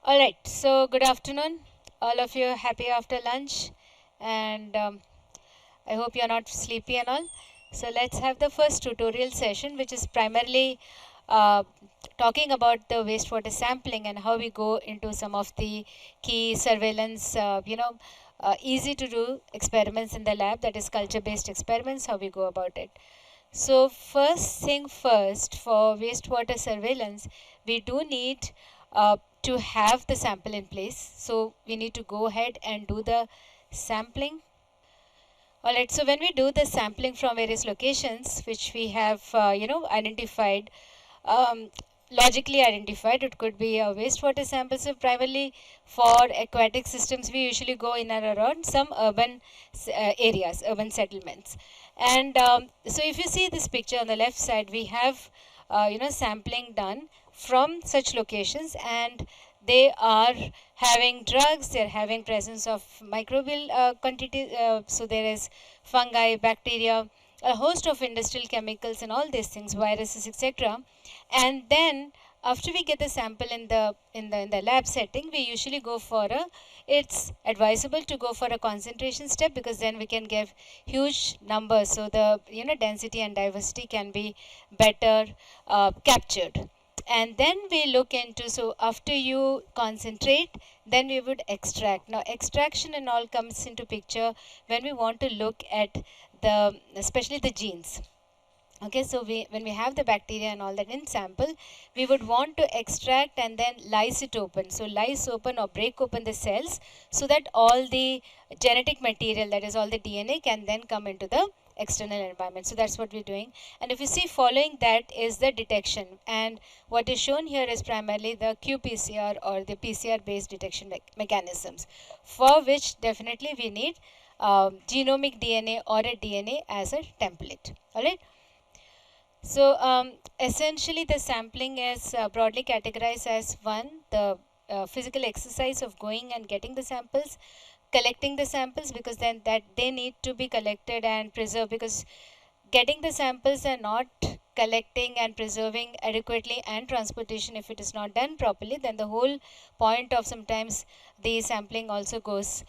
All right, so good afternoon, all of you. Happy after lunch, and I hope you're not sleepy and all. So let's have the first tutorial session, which is primarily uh, talking about the wastewater sampling and how we go into some of the key surveillance, easy to do experiments in the lab, that is culture-based experiments, how we go about it. So first thing first, for wastewater surveillance, we do need to have the sample in place. So we need to go ahead and do the sampling. All right, so when we do the sampling from various locations, which we have, identified, um, logically identified, it could be wastewater samples. So primarily for aquatic systems, we usually go in and around some urban areas, urban settlements. And so if you see this picture on the left side, we have, sampling done from such locations, and they are having drugs, they're having presence of microbial quantity, so there is fungi, bacteria, a host of industrial chemicals and all these things, viruses, etc. And then after we get the sample in the lab setting, we usually go for a, it's advisable to go for a concentration step, because then we can give huge numbers, so the density and diversity can be better captured. And then we look into, so after you concentrate, then we would extract. Now extraction and all comes into picture when we want to look at the, especially the genes. Okay, so when we have the bacteria and all that in sample, we would want to extract and then lyse it open. So lyse open or break open the cells, so that all the genetic material, that is all the DNA, can then come into the external environment. So that's what we're doing. And if you see, following that is the detection, and what is shown here is primarily the qPCR or the PCR based detection mechanisms, for which definitely we need genomic DNA or a DNA as a template. All right. So essentially the sampling is broadly categorized as one, the physical exercise of going and getting the samples, collecting the samples, because then that they need to be collected and preserved, because getting the samples and not collecting and preserving adequately, and transportation, if it is not done properly, then the whole point of sometimes the sampling also goes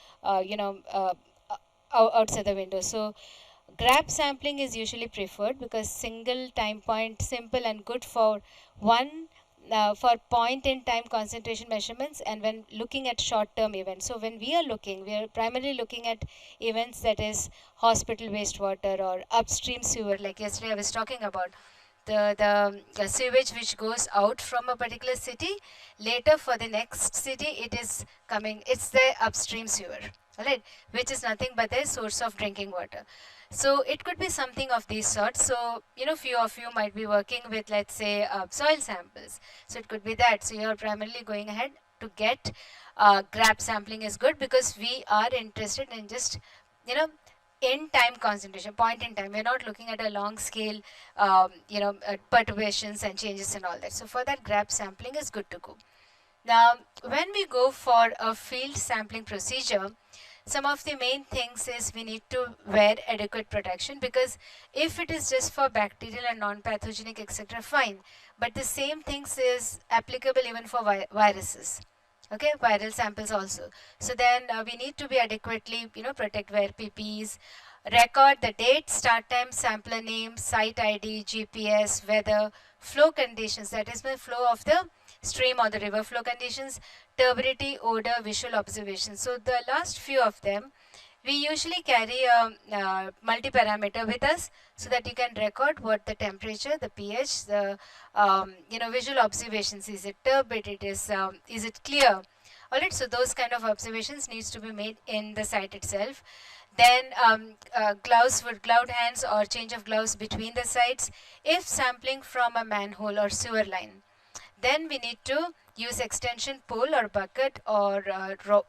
outside the window. So grab sampling is usually preferred, because single time point, simple and good for one, for point in time concentration measurements, and when looking at short term events. So when we are primarily looking at events, that is hospital wastewater or upstream sewer, like yesterday I was talking about the sewage which goes out from a particular city, later for the next city it is coming, it's the upstream sewer, all right, which is nothing but the source of drinking water. So it could be something of these sorts. So few of you might be working with, let's say, soil samples, so it could be that. So you're primarily going ahead to get grab sampling is good, because we are interested in just you know in time concentration, point in time. We're not looking at a long scale perturbations and changes and all that. So for that, grab sampling is good to go. Now when we go for a field sampling procedure, some of the main things is we need to wear adequate protection, because if it is just for bacterial and non-pathogenic, etc., fine, but the same things is applicable even for viruses. Okay, viral samples also. So then we need to be adequately protect, wear PPEs, record the date, start time, sampler name, site ID, GPS, weather, flow conditions, that is the flow of the stream or the river flow conditions, turbidity, odor, visual observations. So the last few of them, we usually carry a multi-parameter with us, so that you can record what the temperature, the pH, the visual observations. Is it turbid? Is it clear? All right. So those kind of observations needs to be made in the site itself. Then gloves with gloved hands or change of gloves between the sites. If sampling from a manhole or sewer line, then we need to use extension pole or bucket or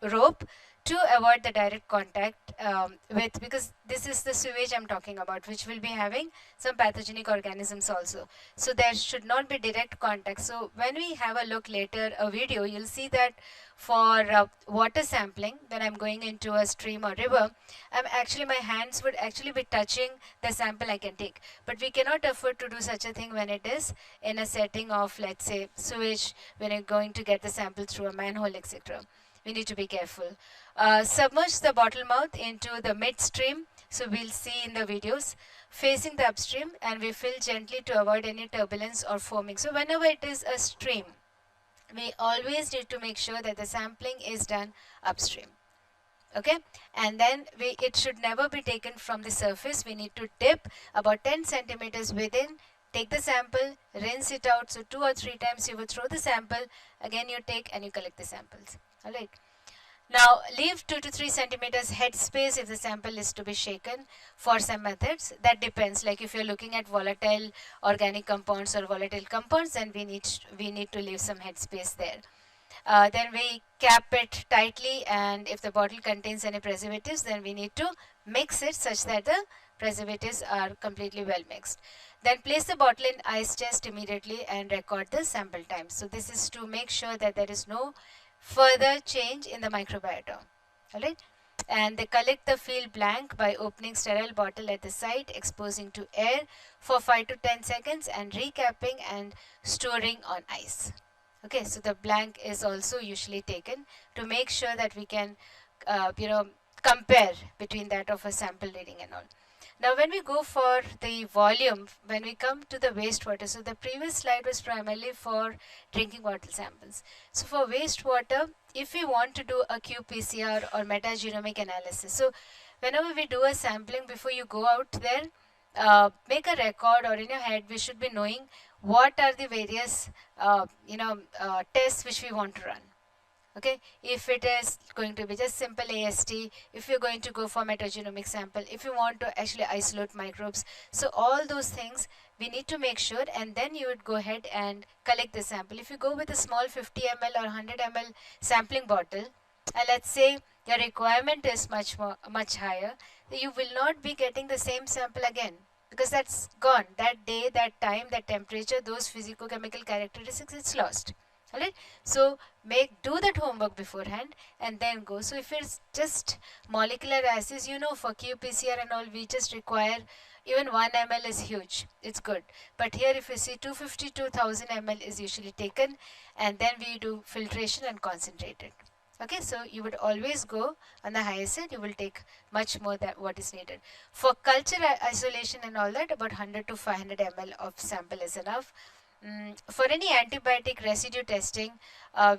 rope to avoid the direct contact with, because this is the sewage I'm talking about, which will be having some pathogenic organisms also. So there should not be direct contact. So when we have a look later, a video, you'll see that for water sampling, when I'm going into a stream or river, my hands would actually be touching the sample I can take. But we cannot afford to do such a thing when it is in a setting of, let's say, sewage, when you're going to get the sample through a manhole, etc. We need to be careful. Submerge the bottle mouth into the midstream. So we'll see in the videos, facing the upstream, and we fill gently to avoid any turbulence or foaming. So whenever it is a stream, we always need to make sure that the sampling is done upstream. Okay, and then it should never be taken from the surface. We need to dip about 10 centimeters within, take the sample, rinse it out. So 2 or 3 times you would throw the sample, again you take and you collect the samples. All right. Now leave 2 to 3 centimeters head space if the sample is to be shaken. For some methods, that depends. Like if you're looking at volatile organic compounds or volatile compounds, then we need to leave some head space there. Then we cap it tightly, and if the bottle contains any preservatives, then we need to mix it such that the preservatives are completely well mixed. Then place the bottle in ice chest immediately and record the sample time. So this is to make sure that there is no further change in the microbiota. Alright? And they collect the field blank by opening sterile bottle at the site, exposing to air for 5 to 10 seconds, and recapping and storing on ice. Okay, so the blank is also usually taken to make sure that we can, compare between that of a sample reading and all. Now, when we go for the volume, when we come to the wastewater, so the previous slide was primarily for drinking water samples. So for wastewater, if we want to do a qPCR or metagenomic analysis, so whenever we do a sampling, before you go out there, make a record, or in your head we should be knowing what are the various tests which we want to run. Okay, if it is going to be just simple AST, if you're going to go for metagenomic sample, if you want to actually isolate microbes, so all those things we need to make sure, and then you would go ahead and collect the sample. If you go with a small 50 ml or 100 ml sampling bottle, and let's say your requirement is much higher, you will not be getting the same sample again, because that's gone. That day, that time, that temperature, those physicochemical characteristics, it's lost. Alright, so do that homework beforehand and then go. So if it's just molecular assays, for qPCR and all, we just require even 1 ml is huge. It's good. But here, if you see 250 to 1000 ml is usually taken, and then we do filtration and concentrate it. Okay, so you would always go on the higher side. You will take much more than what is needed. For culture isolation and all that, about 100 to 500 ml of sample is enough. For any antibiotic residue testing,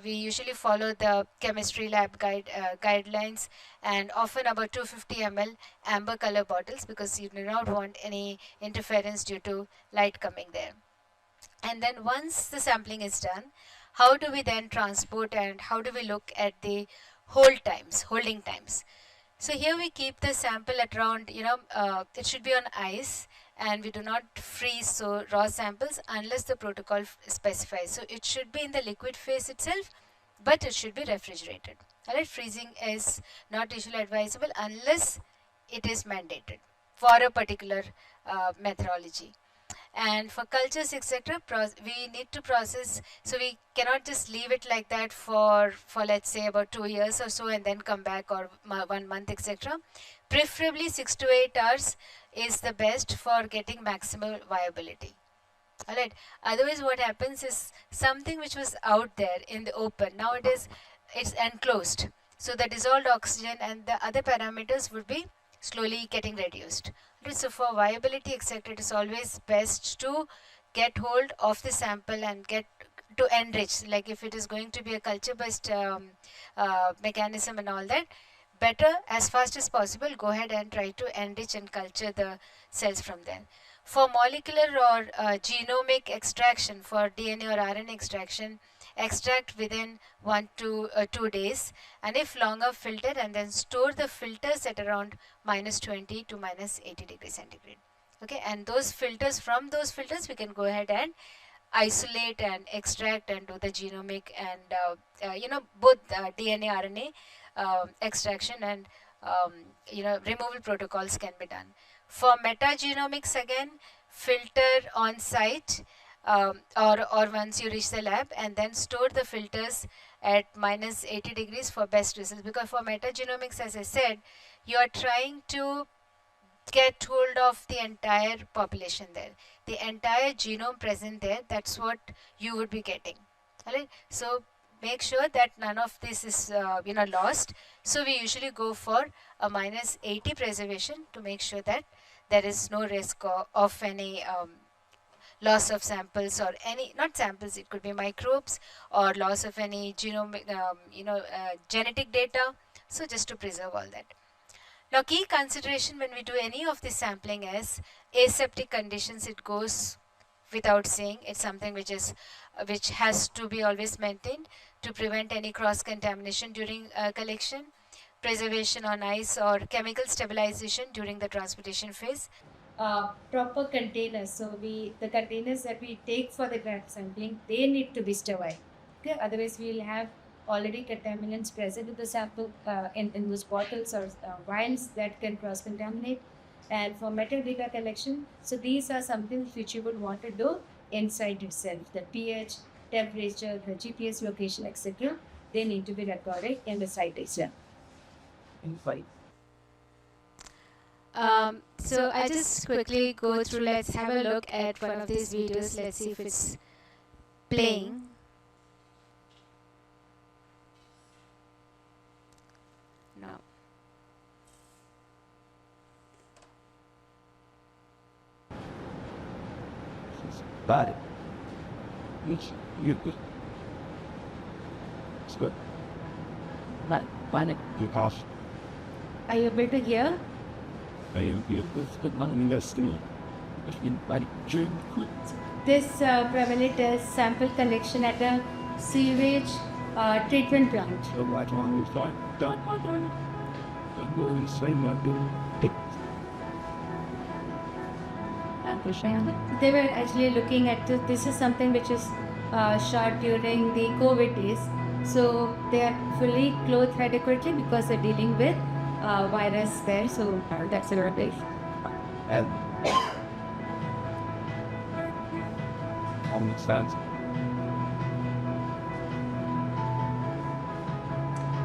we usually follow the chemistry lab guidelines, and often about 250 ml amber color bottles, because you do not want any interference due to light coming there. And then once the sampling is done, how do we then transport, and how do we look at the holding times? So here we keep the sample at around, it should be on ice, and we do not freeze so raw samples unless the protocol specifies. So it should be in the liquid phase itself, but it should be refrigerated. Alright, freezing is not usually advisable unless it is mandated for a particular methodology. And for cultures, etc., we need to process, so we cannot just leave it like that for let's say about 2 years or so and then come back, or 1 month, etc. Preferably 6 to 8 hours is the best for getting maximal viability. Alright, otherwise what happens is something which was out there in the open, now it's enclosed. So the dissolved oxygen and the other parameters would be slowly getting reduced. So for viability, etc., it is always best to get hold of the sample and get to enrich. Like if it is going to be a culture-based mechanism and all that, better as fast as possible go ahead and try to enrich and culture the cells from there. For molecular or genomic extraction, for DNA or RNA extraction, extract within 1 to 2 days, and if longer, filter and then store the filters at around -20 to -80 degrees centigrade. Okay, and those filters, from those filters we can go ahead and isolate and extract and do the genomic and both DNA, RNA extraction and removal protocols can be done. For metagenomics, again, filter on site or once you reach the lab, and then store the filters at minus 80 degrees for best results. Because for metagenomics, as I said, you are trying to get hold of the entire population there, the entire genome present there. That's what you would be getting. Right? So make sure that none of this is lost. So we usually go for a minus 80 preservation to make sure that there is no risk of any loss of samples or any, not samples, it could be microbes or loss of any genome, genetic data. So just to preserve all that. Now, key consideration when we do any of this sampling is aseptic conditions. It goes without saying. It's something which has to be always maintained to prevent any cross contamination during collection, preservation on ice or chemical stabilization during the transportation phase. Proper containers. So the containers that we take for the graph sampling, they need to be sterile. Okay, otherwise we'll have already contaminants present in the sample in those bottles or vials that can cross contaminate. And for metadata collection, so these are something which you would want to do inside itself. The pH, temperature, the GPS location, etc. They need to be recorded in the site itself. Inside. So I just quickly go through, let's have a look at one of these videos. Let's see if it's playing. No. Got it. It's good. Not find it. Your cost. Are you able to hear? This primarily does sample collection at a sewage treatment plant. They were actually looking at this is something which is shot during the COVID days. So they are fully clothed adequately because they're dealing with virus there. So that's a base.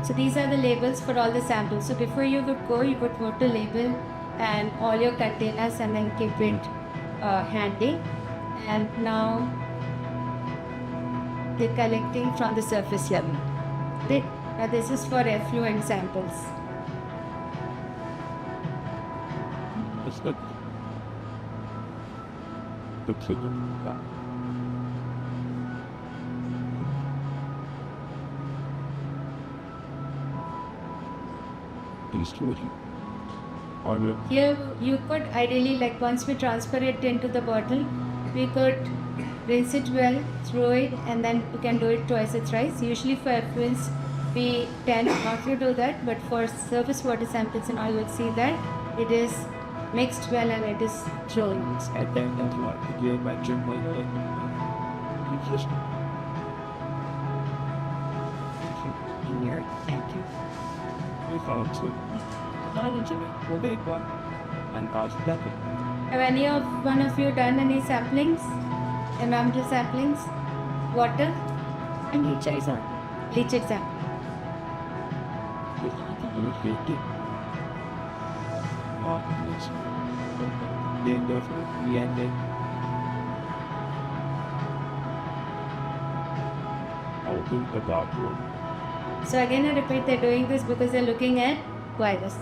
So these are the labels for all the samples. So before you would go, you would put the label and all your containers and then keep it handy. And now they're collecting from the surface level. This is for effluent samples. Here you could ideally, like once we transfer it into the bottle, we could rinse it well, throw it, and then you can do it twice or thrice. Usually for effluents, we tend not to do that, but for surface water samples and all, you would see that it is mixed well and it is thrown. Thank you. Have one of you done any samplings? Environmental samplings? Water? And leach exam. Leach exam. So again I repeat, they're doing this because they're looking at virus.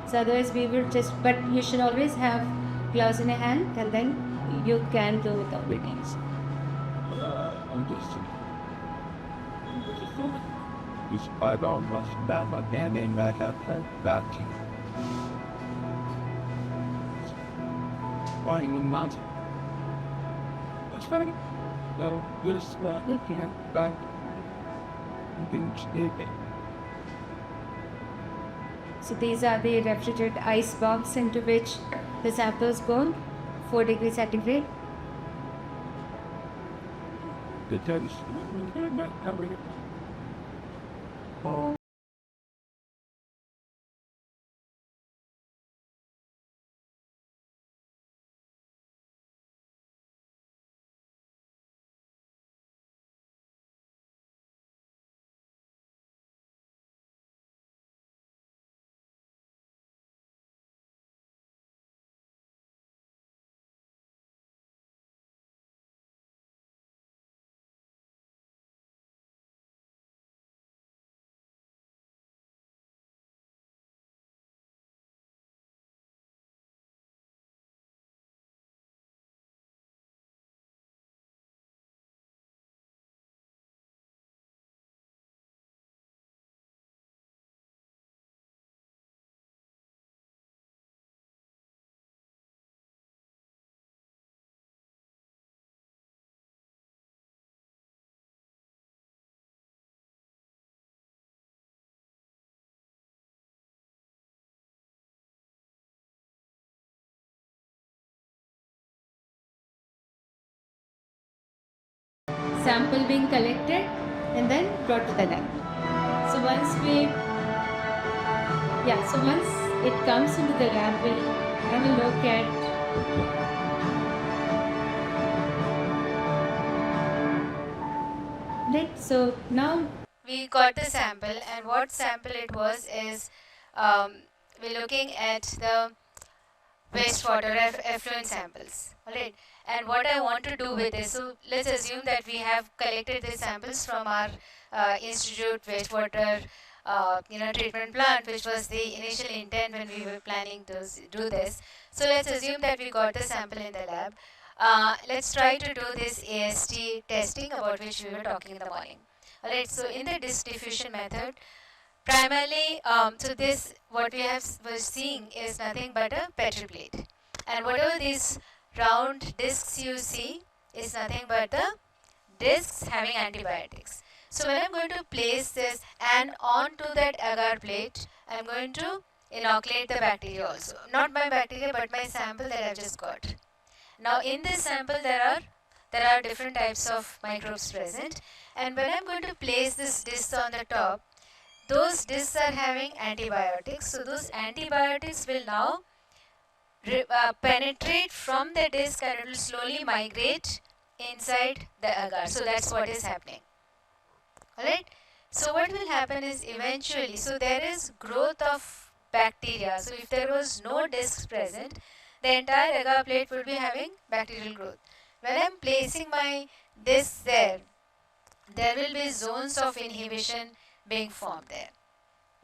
So otherwise we will just, but you should always have gloves in your hand and then you can do without beginnings. I don't rush back my hand and I have back. Flying in the mountain. That's funny. No, this looking back. So these are the refrigerated ice box into which the samples go, 4 degrees centigrade. The sample being collected and then brought to the lab. So once it comes into the lab, we'll have a look at right. So now we got the sample, and what sample it was is we're looking at the wastewater effluent samples. Alright, and what I want to do with this, so let's assume that we have collected these samples from our institute wastewater treatment plant, which was the initial intent when we were planning to do this. So let's assume that we got the sample in the lab. Let's try to do this AST testing about which we were talking in the morning. Alright, so in the disk diffusion method, primarily, so this what we were seeing is nothing but a Petri plate, and whatever these round discs you see is nothing but the discs having antibiotics. So when I'm going to place this and onto that agar plate, I'm going to inoculate the bacteria also. Not my bacteria, but my sample that I've just got. Now in this sample there are different types of microbes present, and when I'm going to place this disc on the top, those discs are having antibiotics. So those antibiotics will now penetrate from the disc and it will slowly migrate inside the agar. So that's what is happening. Alright. So what will happen is eventually, so there is growth of bacteria. So if there was no discs present, the entire agar plate would be having bacterial growth. When I am placing my discs there will be zones of inhibition being formed there.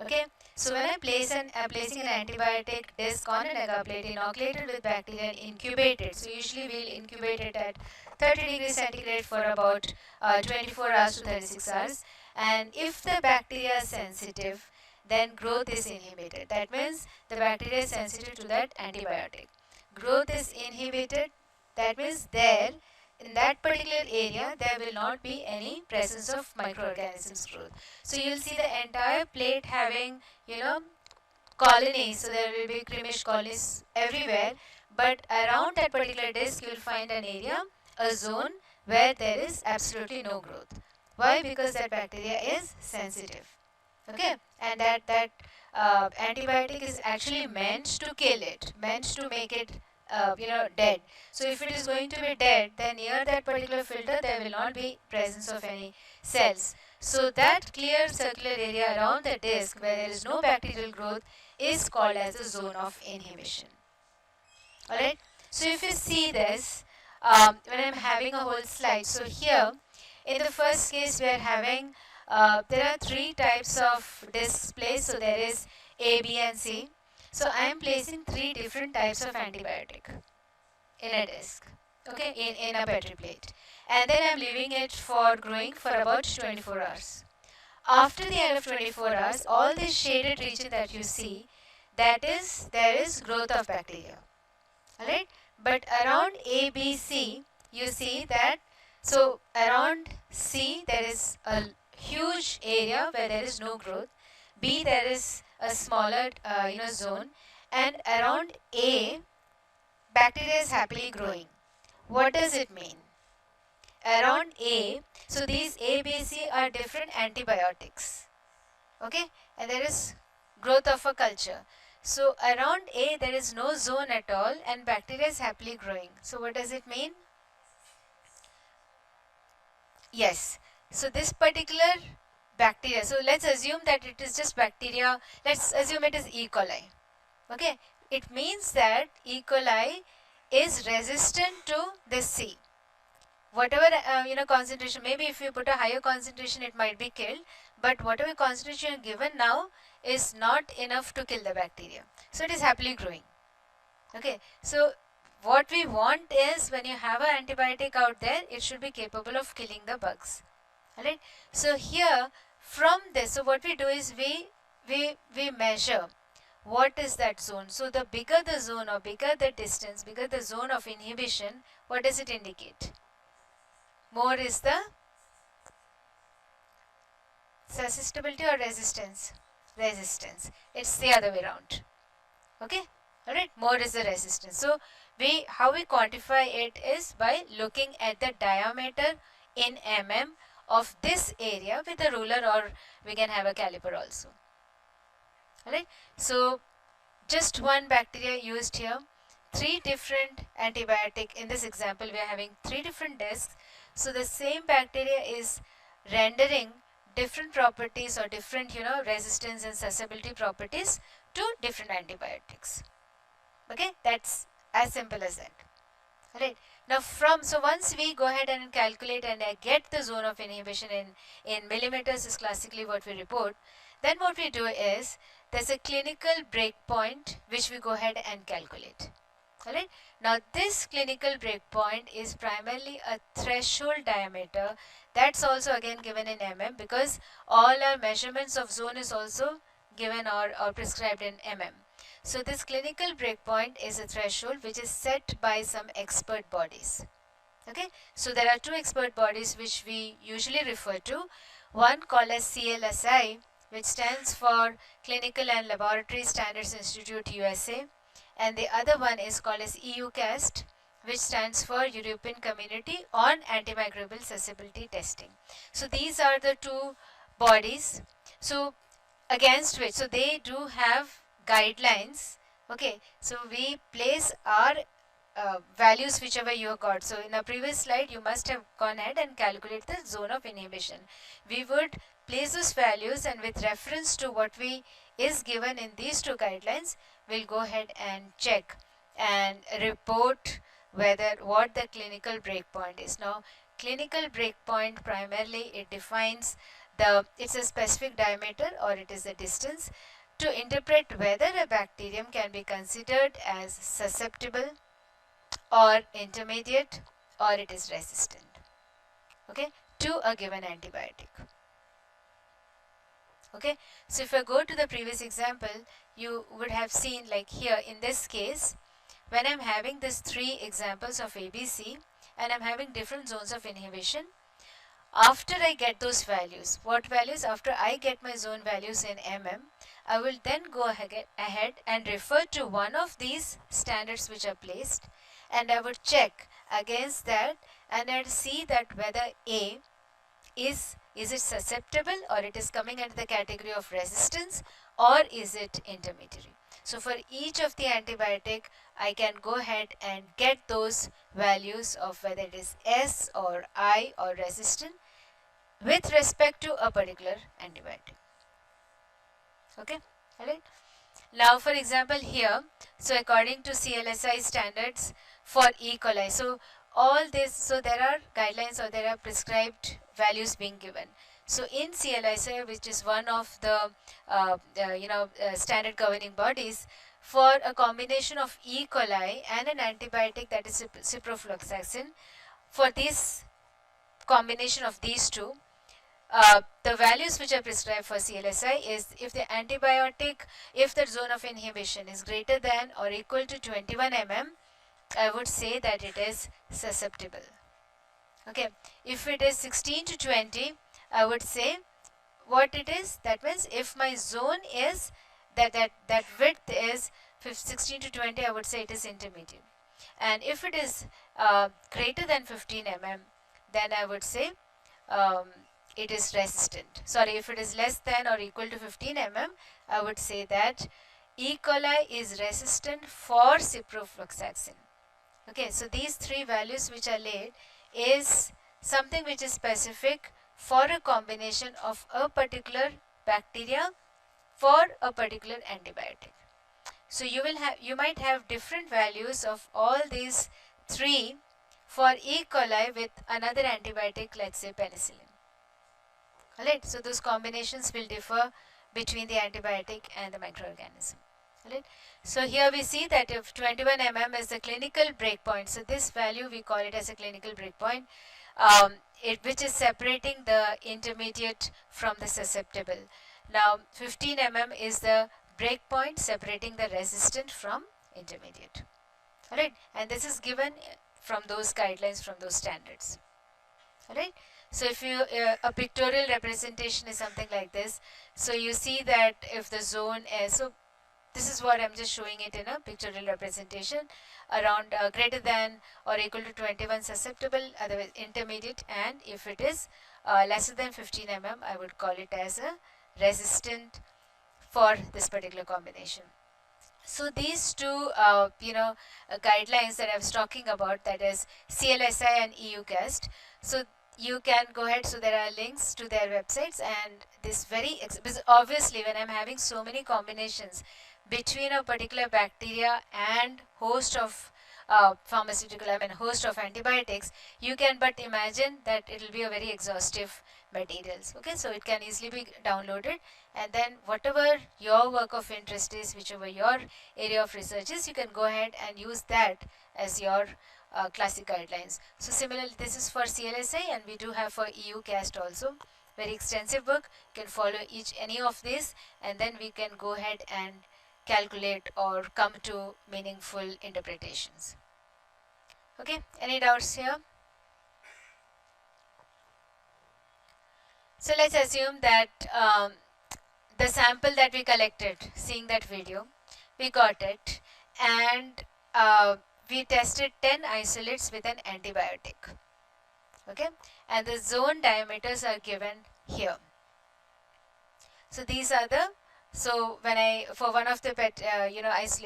Okay, so when I'm placing an antibiotic disc on an agar plate inoculated with bacteria and incubated, so usually we'll incubate it at 30 degrees centigrade for about 24 hours to 36 hours, and if the bacteria is sensitive, then growth is inhibited. That means the bacteria is sensitive to that antibiotic. Growth is inhibited, that means there in that particular area there will not be any presence of microorganisms growth. So you'll see the entire plate having colonies, so there will be creamish colonies everywhere, but around that particular disc you'll find an area, a zone where there is absolutely no growth. Why? Because that bacteria is sensitive. Okay, and that antibiotic is actually meant to kill it, meant to make it dead. So if it is going to be dead, then near that particular filter there will not be presence of any cells. So that clear circular area around the disc where there is no bacterial growth is called as the zone of inhibition. Alright, so if you see this, when I'm having a whole slide, so here in the first case we are having there are three types of discs placed. So there is A, B and C. So I am placing three different types of antibiotic in a disc, okay, in a Petri plate, and then I am leaving it for growing for about 24 hours. After the end of 24 hours, all this shaded region that you see, there is growth of bacteria. Alright, but around A, B, C, you see that, so around C there is a huge area where there is no growth. B, there is a smaller zone, and around A, bacteria is happily growing. What does it mean? Around A, so these A, B, C are different antibiotics. Okay, and there is growth of a culture. So around A there is no zone at all and bacteria is happily growing. So what does it mean? Yes, so this particular bacteria, so let's assume that it is just bacteria, let's assume it is E. coli. Okay, it means that E. coli is resistant to this C. Whatever concentration, maybe if you put a higher concentration it might be killed, but whatever concentration given now is not enough to kill the bacteria. So it is happily growing. Okay, so what we want is when you have an antibiotic out there, it should be capable of killing the bugs. Alright, so here from this, so what we do is we measure what is that zone. So the bigger the zone or bigger the distance, bigger the zone of inhibition, what does it indicate? More is the susceptibility or resistance? Resistance. It's the other way around. Okay, alright, more is the resistance. So how we quantify it is by looking at the diameter in mm of this area with a ruler, or we can have a caliper also. Alright, so just one bacteria used here, 3 different antibiotic. In this example we are having 3 different discs, so the same bacteria is rendering different properties or different resistance and susceptibility properties to different antibiotics. Okay, that's as simple as that. Right, now so once we go ahead and calculate and get the zone of inhibition in millimeters is classically what we report, then what we do is there's a clinical breakpoint which we go ahead and calculate. Alright, now this clinical breakpoint is primarily a threshold diameter, that's also again given in mm, because all our measurements of zone is also given or prescribed in mm. So this clinical breakpoint is a threshold which is set by some expert bodies. Okay, so there are 2 expert bodies which we usually refer to. One called as CLSI, which stands for Clinical and Laboratory Standards Institute USA, and the other one is called as EUCAST, which stands for European Community on Antimicrobial Susceptibility Testing. So these are the 2 bodies, so against which, so they do have guidelines. Okay, so we place our values whichever you have got. So in a previous slide you must have gone ahead and calculate the zone of inhibition. We would place those values, and with reference to what we is given in these 2 guidelines, we'll go ahead and check and report what the clinical breakpoint is. Now clinical breakpoint, primarily it defines it's a specific diameter, or it is a distance to interpret whether a bacterium can be considered as susceptible or intermediate, or it is resistant, okay, to a given antibiotic. Okay, so if I go to the previous example, you would have seen, like here in this case, when I'm having these 3 examples of ABC and I'm having different zones of inhibition, after I get those values, what values? After I get my zone values in mm, I will then go ahead and refer to one of these standards which are placed, and I would check against that, and I'd see that whether A is it susceptible, or it is coming under the category of resistance, or is it intermediary. So for each of the antibiotic, I can go ahead and get those values of whether it is S or I or resistant with respect to a particular antibiotic. Okay, alright. Now for example here, so according to CLSI standards for E. coli, so all this, so there are guidelines or there are prescribed values being given. So in CLSI, which is one of the standard governing bodies, for a combination of E. coli and an antibiotic, that is ciprofloxacin, for this combination of these 2, the values which are prescribed for CLSI is if the antibiotic, if the zone of inhibition is greater than or equal to 21 mm, I would say that it is susceptible. Okay, if it is 16 to 20, I would say what it is. That means if my zone is that width is 16 to 20, I would say it is intermediate. And if it is greater than 15 mm, then I would say it is resistant. Sorry, if it is less than or equal to 15 mm, I would say that E. coli is resistant for ciprofloxacin. Okay, so these 3 values which are laid is something which is specific for a combination of a particular bacteria for a particular antibiotic. So you might have different values of all these 3 for E. coli with another antibiotic, let's say penicillin. Alright, so those combinations will differ between the antibiotic and the microorganism. Alright, so here we see that if 21 mm is the clinical breakpoint, so this value we call it as a clinical breakpoint, which is separating the intermediate from the susceptible. Now 15 mm is the breakpoint separating the resistant from intermediate. Alright, and this is given from those guidelines, from those standards. Alright, so if you a pictorial representation is something like this. So you see that if the zone is, so this is what I'm just showing it in a pictorial representation. Around greater than or equal to 21 susceptible, otherwise intermediate, and if it is lesser than 15 mm, I would call it as a resistant for this particular combination. So these two, guidelines that I was talking about, that is CLSI and EU CAST. So you can go ahead. So there are links to their websites, and this because obviously when I'm having so many combinations between a particular bacteria and host of host of antibiotics, you can but imagine that it will be a very exhaustive materials. Okay, so it can easily be downloaded, and then whatever your work of interest is, whichever your area of research is, you can go ahead and use that as your classic guidelines. So similarly, this is for CLSI, and we do have for EU CAST also. Very extensive book. You can follow any of these, and then we can go ahead and calculate or come to meaningful interpretations. Okay, any doubts here? So let's assume that the sample that we collected, seeing that video, we got it, and we tested 10 isolates with an antibiotic. Okay, and the zone diameters are given here. So these are the, so when I, for one of the antibiotic,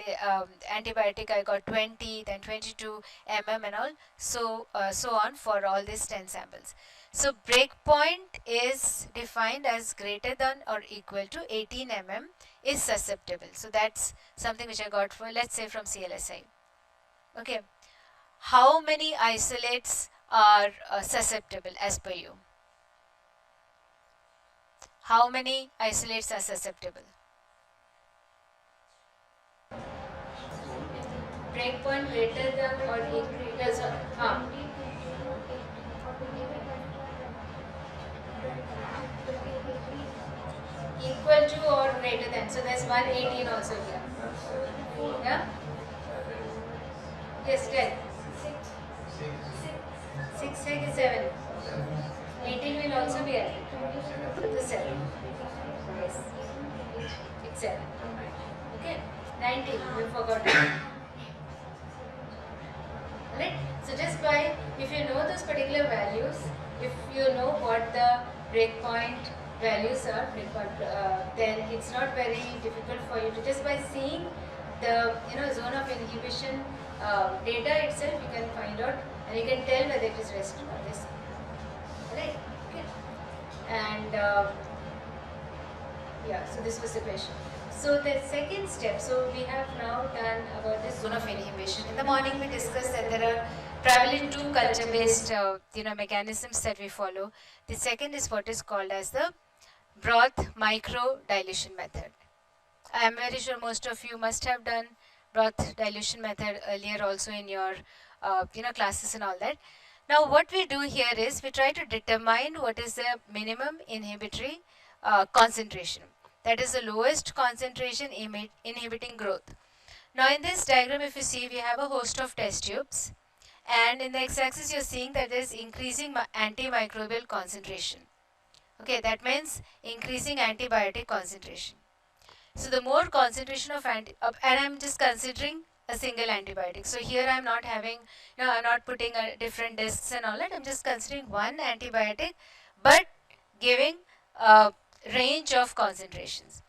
I got 20, then 22 mm and all, so on for all these 10 samples. So breakpoint is defined as greater than or equal to 18 mm is susceptible. So that's something which I got for, let's say, from CLSI. Okay, how many isolates are susceptible as per you? How many isolates are susceptible? Breakpoint greater than or equal to equal to or greater than. So there's 118 also here. Yeah? Yes, 10. 6, 6 is 7. 18 will also be added. The 7. Yes. It's 7. Okay. 19. We forgot. Right? So just by, if you know those particular values, if you know what the breakpoint values are, then it's not very difficult for you to, just by seeing the zone of inhibition data itself, you can find out and you can tell whether it is resistant or this. Right? Okay. And yeah, so this was the question. So the second step, so we have now done about this zone of inhibition. In the morning we discussed that there are prevalent two culture-based mechanisms that we follow. The second is what is called as the broth micro dilution method. I am very sure most of you must have done broth dilution method earlier also in your classes and all that. Now what we do here is we try to determine what is the minimum inhibitory concentration. That is the lowest concentration inhibiting growth. Now in this diagram, if you see, we have a host of test tubes, and in the x-axis you're seeing that there is increasing antimicrobial concentration. Okay, that means increasing antibiotic concentration. So the more concentration of and I'm just considering a single antibiotic. So here I'm not having, I'm not putting different discs and all that. I'm just considering one antibiotic, but giving a range of concentrations.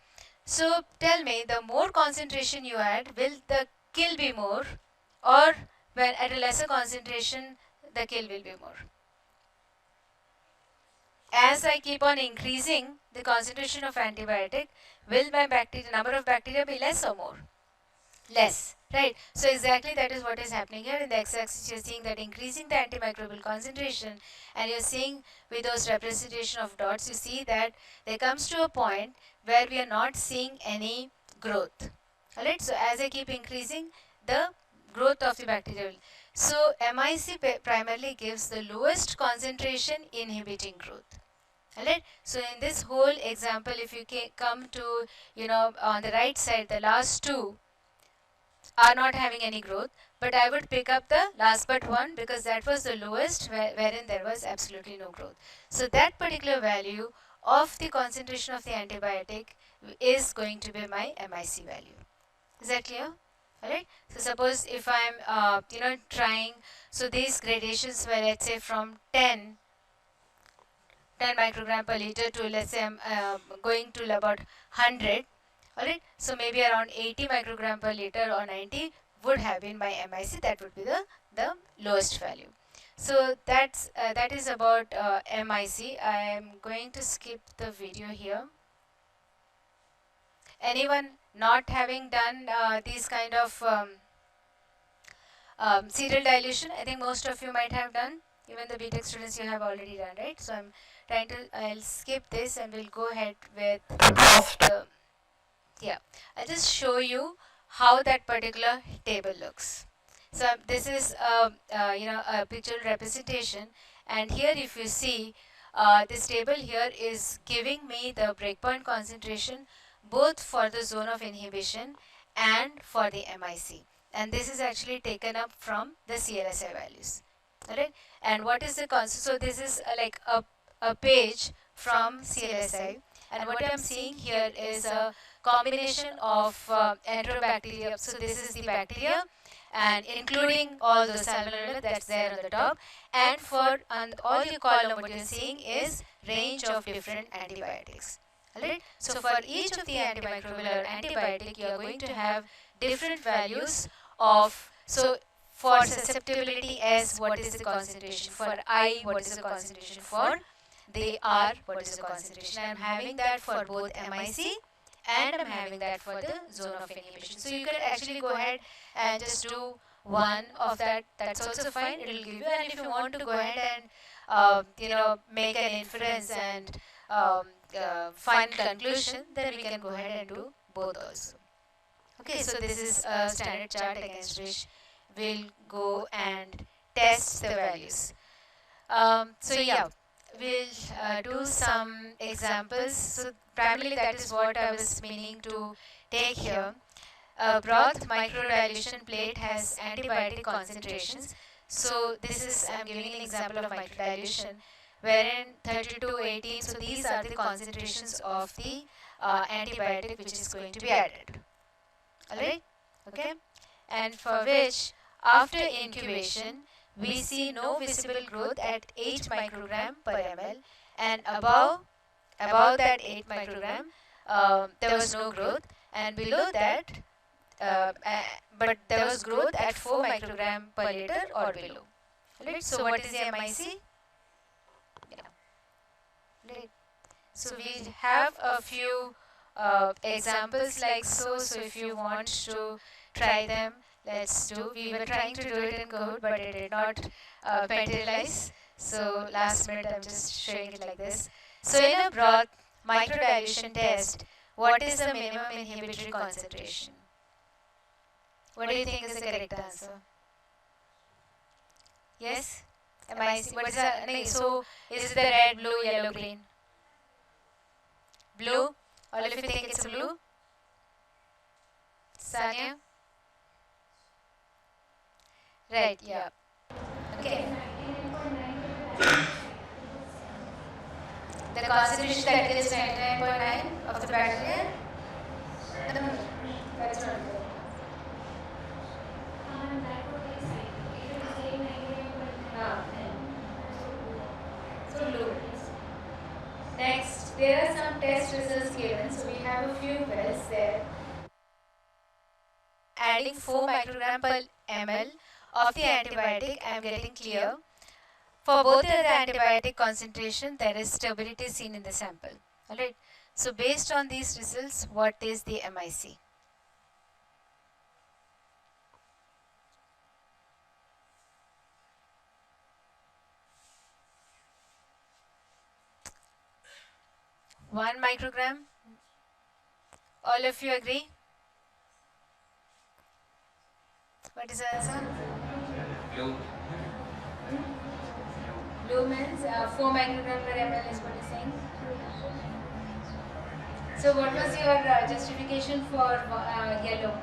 So tell me, the more concentration you add, will the kill be more, or when at a lesser concentration, the kill will be more? As I keep on increasing the concentration of antibiotic, will my number of bacteria be less or more? Less, right? So exactly that is what is happening here. In the x-axis, you're seeing that increasing the antimicrobial concentration, and you're seeing with those representation of dots, you see that there comes to a point where we are not seeing any growth. Alright, so as I keep increasing the growth of the bacteria. So MIC primarily gives the lowest concentration inhibiting growth. Alright, so in this whole example, if you come to, on the right side, the last two are not having any growth, but I would pick up the last but one because that was the lowest wherein there was absolutely no growth. So that particular value of the concentration of the antibiotic is going to be my MIC value. Is that clear? Alright. So suppose if I'm trying, so these gradations were, let's say, from 10 microgram per liter to, let's say, I'm going to about 100. Alright. So maybe around 80 microgram per liter or 90 would have been my MIC. That would be the lowest value. So that is about MIC. I am going to skip the video here. Anyone not having done these kind of serial dilution? I think most of you might have done. Even the BTech students, you have already done, right? So I'll skip this and we'll go ahead with the, yeah. I'll just show you how that particular table looks. So this is a pictorial representation, and here if you see, this table here is giving me the breakpoint concentration both for the zone of inhibition and for the MIC, and this is actually taken up from the CLSI values. Alright, and what is the so this is like a page from CLSI, and what I'm seeing here is a combination of enterobacteria. So this is the bacteria, and including all the salmonella that's there on the top, and for all the column what you're seeing is range of different antibiotics. Alright, so for each of the antimicrobial or antibiotic you are going to have different values of, so for susceptibility S, what is the concentration, for I, what is the concentration, for the R, what is the concentration. I am having that for both MIC and I'm having that for the zone of inhibition. So you can actually go ahead and just do one of that. That's also fine. It will give you. And if you want to go ahead and make an inference and final conclusion, then we can go ahead and do both also. Okay, so this is a standard chart against which we'll go and test the values. So yeah, we'll do some examples. So primarily that is what I was meaning to take here. A broth microdilution plate has antibiotic concentrations. So this is, I'm giving an example of microdilution, wherein 32, 18, so these are the concentrations of the antibiotic which is going to be added. Alright, okay, and for which after incubation we see no visible growth at 8 microgram per ml, and above that 8 microgram there was no growth, and below that but there was growth at 4 microgram per liter or below. Right? So what is the MIC? Yeah. Right. So we have a few examples like so. So if you want to try them, let's do. We were trying to do it in Kahoot, but it did not materialize. So last minute I'm just showing it like this. So in a broth microdilution test, what is the minimum inhibitory concentration? What do you think is the correct answer? Yes? MIC. What is that? No, so is it the red, blue, yellow, green? Blue? All of you think it's a blue? Sanya? Right, yeah. Okay. The concentration that is 99.9 of the bacteria? That's not good. So blue. Next, there are some test results given. So we have a few wells there. Adding 4 microgram per ml of the antibiotic, I am getting clear. For both the antibiotic concentration, there is stability seen in the sample. Alright. So based on these results, what is the MIC? One microgram. All of you agree? What is the answer? Blue. Blue means 4 microgram per ml is what you're saying. So what was your justification for yellow?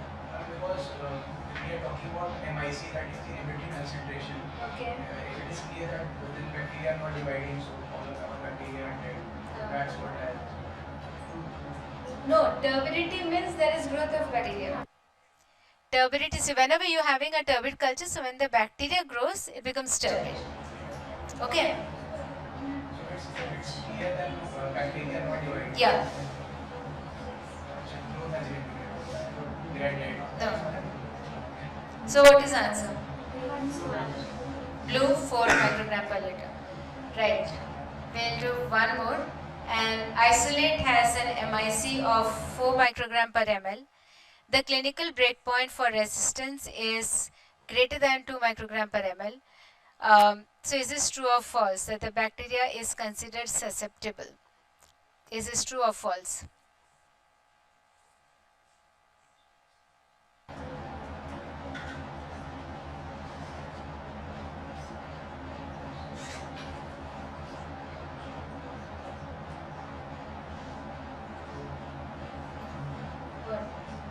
Because we are talking about MIC, that is the inhibiting concentration. Okay. If it is clear that the bacteria are not dividing, so all bacteria are dead. That's what I. No, turbidity means there is growth of bacteria. turbidity. So whenever you're having a turbid culture, so when the bacteria grows, it becomes turbid. Okay? It's clear that bacteria are not divided. Yeah. Growth has been graded. No. So what is the answer? Blue 4 microgram per liter. Right. We'll do one more. And isolate has an MIC of 4 microgram per ml. The clinical breakpoint for resistance is greater than 2 microgram per ml. So is this true or false, that the bacteria is considered susceptible? Is this true or false?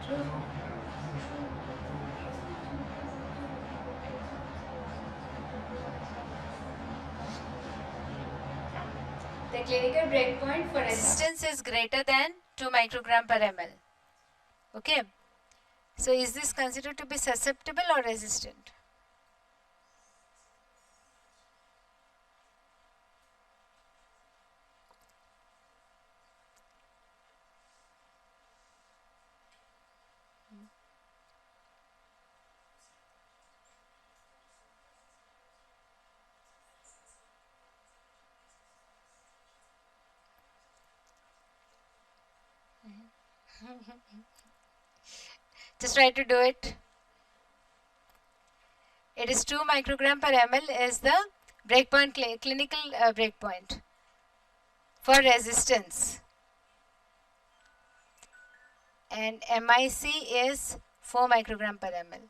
True. The clinical breakpoint for resistance is greater than 2 microgram per ml. Okay. So is this considered to be susceptible or resistant? Just try to do it. It is 2 microgram per ml is the breakpoint, clinical breakpoint for resistance. And MIC is 4 microgram per ml.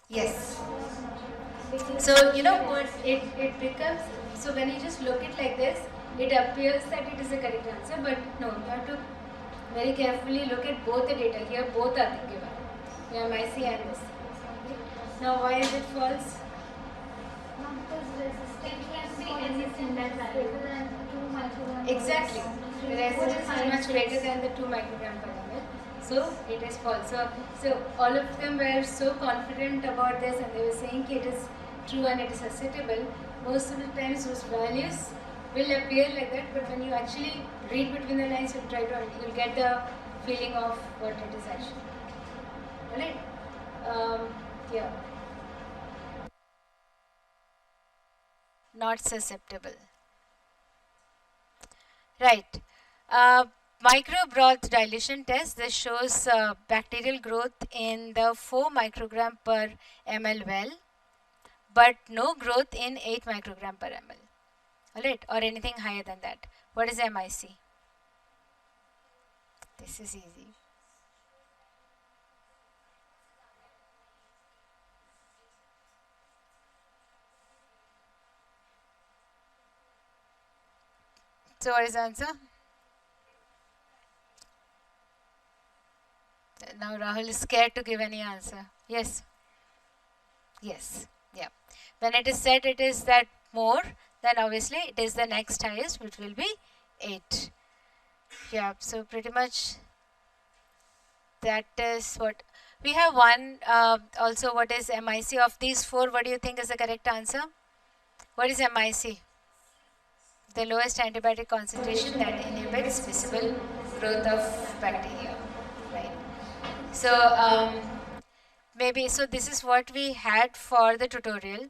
Yes. So you know what it becomes, so when you just look it like this, it appears that it is a correct answer, but no, you have to very carefully look at both the data. Here both are given. Yeah, MIC and this. Now why is it false? Exactly. The resistance is much greater than the 2 microgram per ml. So it is false. So all of them were so confident about this and they were saying it is true and it is susceptible. Most of the times those values will appear like that, but when you actually read between the lines, you'll get the feeling of what it is actually. Alright? Yeah. Not susceptible. Right. Micro broth dilution test. This shows bacterial growth in the 4 microgram per ml well, but no growth in 8 microgram per ml. Alright, or anything higher than that. What is MIC? This is easy. So what is the answer? Now Rahul is scared to give any answer. Yes. Yes. Yeah. When it is said it is that more, then obviously it is the next highest, which will be 8. Yeah. So pretty much that is what we have. One also, what is MIC of these 4? What do you think is the correct answer? What is MIC? The lowest antibiotic concentration that inhibits visible growth of bacteria, right? So maybe, so this is what we had for the tutorial.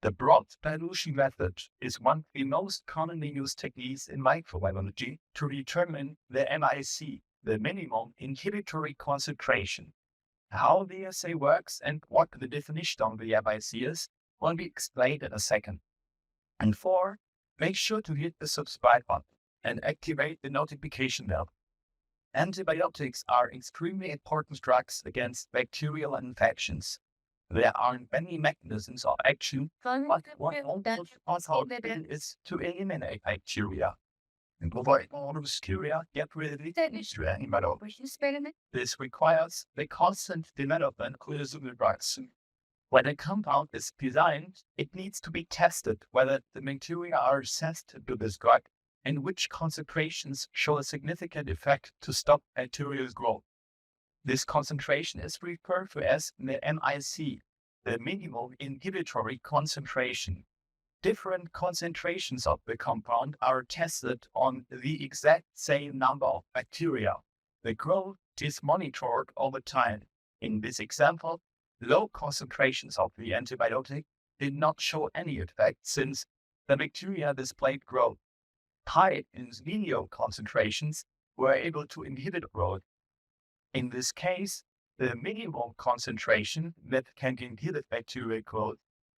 The broth dilution method is one of the most commonly used techniques in microbiology to determine the MIC, the minimum inhibitory concentration. How the assay works and what the definition of the MIC is will be explained in a second. And 4, make sure to hit the subscribe button and activate the notification bell. Antibiotics are extremely important drugs against bacterial infections. There are many mechanisms of action, but one also is to eliminate bacteria. And avoid all bacteria, get rid of the antibiotics. This requires the constant development of the drugs. When a compound is designed, it needs to be tested whether the bacteria are assessed to this drug and which concentrations show a significant effect to stop bacterial growth. This concentration is referred to as the MIC, the minimum inhibitory concentration. Different concentrations of the compound are tested on the exact same number of bacteria. The growth is monitored over time. In this example, low concentrations of the antibiotic did not show any effect since the bacteria displayed growth. High in medium concentrations were able to inhibit growth. In this case, the minimum concentration that can inhibit bacterial growth,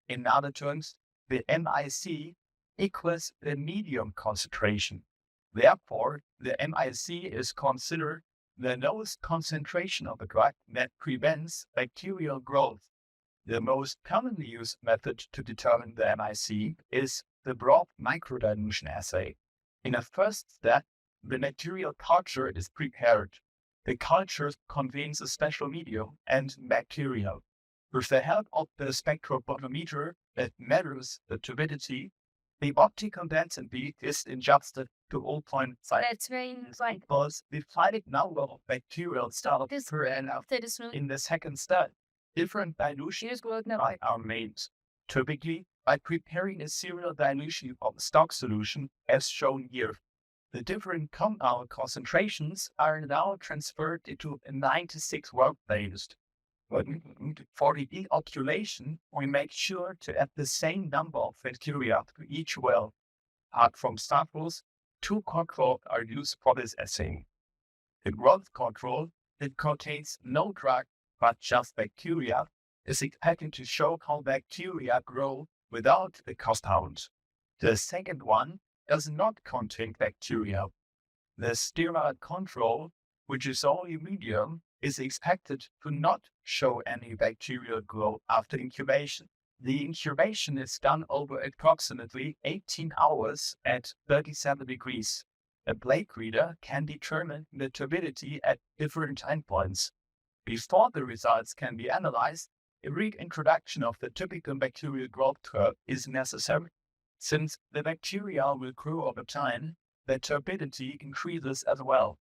in other terms, the MIC, equals the medium concentration. Therefore, the MIC is considered the lowest concentration of a drug that prevents bacterial growth. The most commonly used method to determine the MIC is the broad microdilution assay. In a first step, the bacterial culture is prepared. The culture contains a special medium and bacteria. With the help of the spectrophotometer that measures the turbidity, the optical density is adjusted to 0.5. That's very fine. Because the finite number of bacterial cells per NF in the second step, different dilutions are made, typically by preparing a serial dilution of a stock solution as shown here. The different compound concentrations are now transferred into a 96 work-based. For the inoculation, we make sure to add the same number of bacteria to each well. Apart from samples, 2 controls are used for this assay. The growth control, that contains no drug but just bacteria, is expected to show how bacteria grow without the compound. The second one does not contain bacteria. The sterile control, which is only medium, is expected to not show any bacterial growth after incubation. The incubation is done over approximately 18 hours at 37 degrees. A plague reader can determine the turbidity at different time points. Before the results can be analyzed, a reintroduction of the typical bacterial growth curve is necessary. Since the bacteria will grow over time, the turbidity increases as well.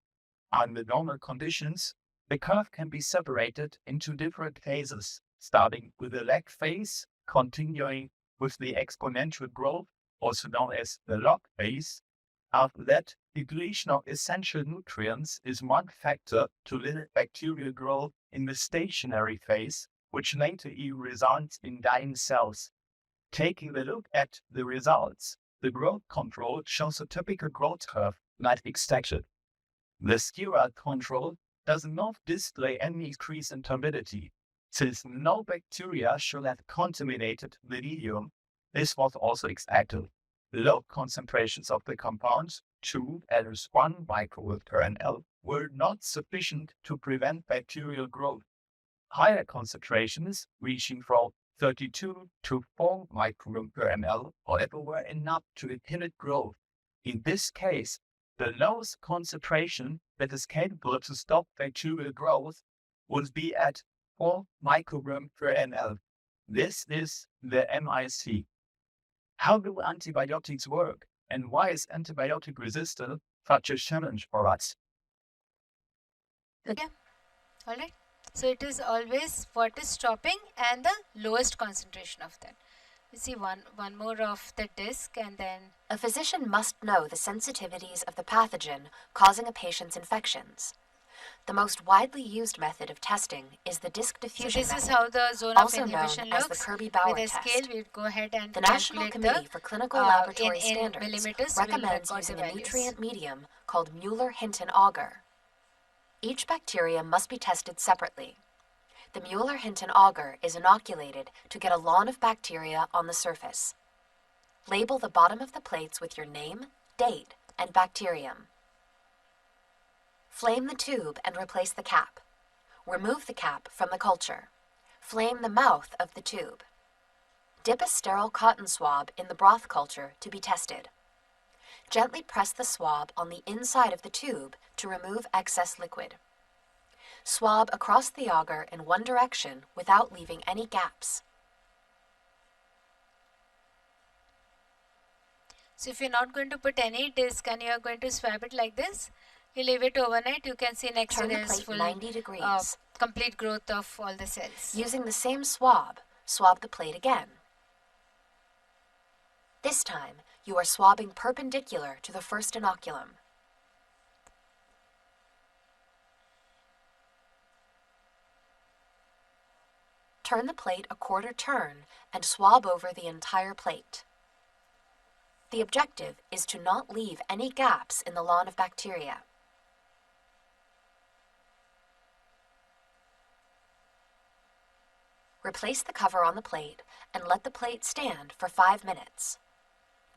Under normal conditions, the curve can be separated into different phases, starting with the lag phase, continuing with the exponential growth, also known as the log phase. After that, depletion of essential nutrients is one factor to limit bacterial growth in the stationary phase, which later results in dying cells. Taking a look at the results, the growth control shows a typical growth curve like expected. The sterile control does not display any increase in turbidity. Since no bacteria should have contaminated the medium, this was also expected. Low concentrations of the compounds, 2 as 1 microgram per ml, were not sufficient to prevent bacterial growth. Higher concentrations, reaching from 32 to 4 microgram per ml, however, were enough to inhibit growth. In this case, the lowest concentration that is capable to stop bacterial growth would be at 4 microgram per ml. This is the MIC. How do antibiotics work, and why is antibiotic resistance such a challenge for us? Okay, all right. So it is always what is stopping and the lowest concentration of that. You see one more of the disc, and then a physician must know the sensitivities of the pathogen causing a patient's infections. The most widely used method of testing is the disc diffusion method. So this method, is how the zone also of inhibition known as looks. the Kirby-Bauer With a test. scale, we go ahead and the National Committee for Clinical Laboratory in Standards millimeters recommends using a nutrient medium called Mueller-Hinton agar. Each bacteria must be tested separately. The Mueller-Hinton agar is inoculated to get a lawn of bacteria on the surface. Label the bottom of the plates with your name, date, and bacterium. Flame the tube and replace the cap. Remove the cap from the culture. Flame the mouth of the tube. Dip a sterile cotton swab in the broth culture to be tested. Gently press the swab on the inside of the tube to remove excess liquid. Swab across the agar in one direction without leaving any gaps. So if you're not going to put any disc and you're going to swab it like this, you leave it overnight, you can see next day Turn the there's plate full 90 degrees. complete growth of all the cells. Using the same swab, swab the plate again. This time, you are swabbing perpendicular to the first inoculum. Turn the plate a quarter turn and swab over the entire plate. The objective is to not leave any gaps in the lawn of bacteria. Replace the cover on the plate and let the plate stand for 5 minutes.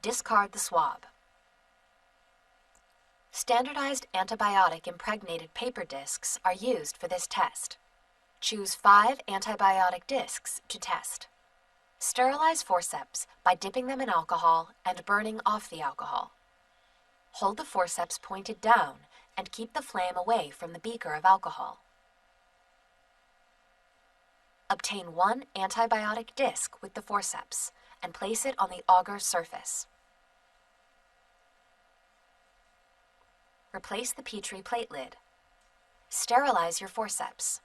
Discard the swab. Standardized antibiotic-impregnated paper discs are used for this test. Choose 5 antibiotic discs to test. Sterilize forceps by dipping them in alcohol and burning off the alcohol. Hold the forceps pointed down and keep the flame away from the beaker of alcohol. Obtain 1 antibiotic disc with the forceps and place it on the agar's surface. Replace the Petri plate lid. Sterilize your forceps.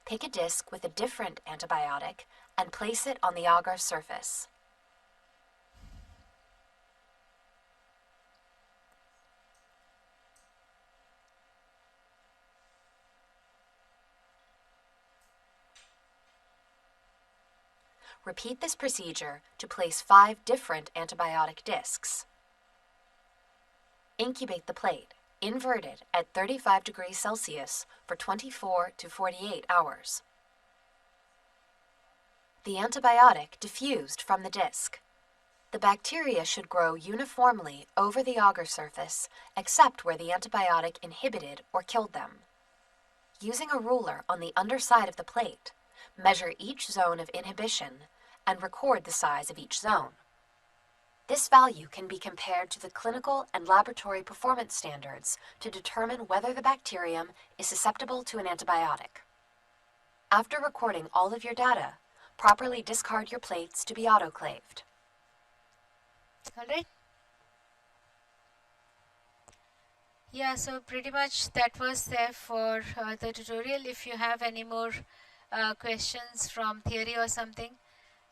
Pick a disc with a different antibiotic and place it on the agar's surface. Repeat this procedure to place 5 different antibiotic discs. Incubate the plate, inverted at 35 degrees Celsius for 24 to 48 hours. The antibiotic diffused from the disc. The bacteria should grow uniformly over the agar surface except where the antibiotic inhibited or killed them. Using a ruler on the underside of the plate, measure each zone of inhibition and record the size of each zone. This value can be compared to the clinical and laboratory performance standards to determine whether the bacterium is susceptible to an antibiotic. After recording all of your data, properly discard your plates to be autoclaved. Alright? Yeah, so pretty much that was there for the tutorial. If you have any more questions from theory or something,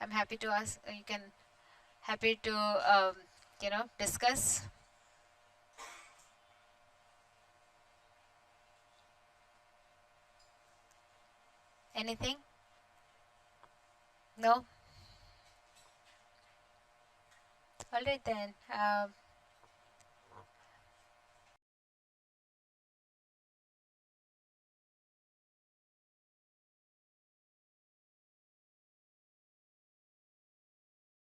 I'm happy to ask. You can happy to discuss. Anything? No? Alright then.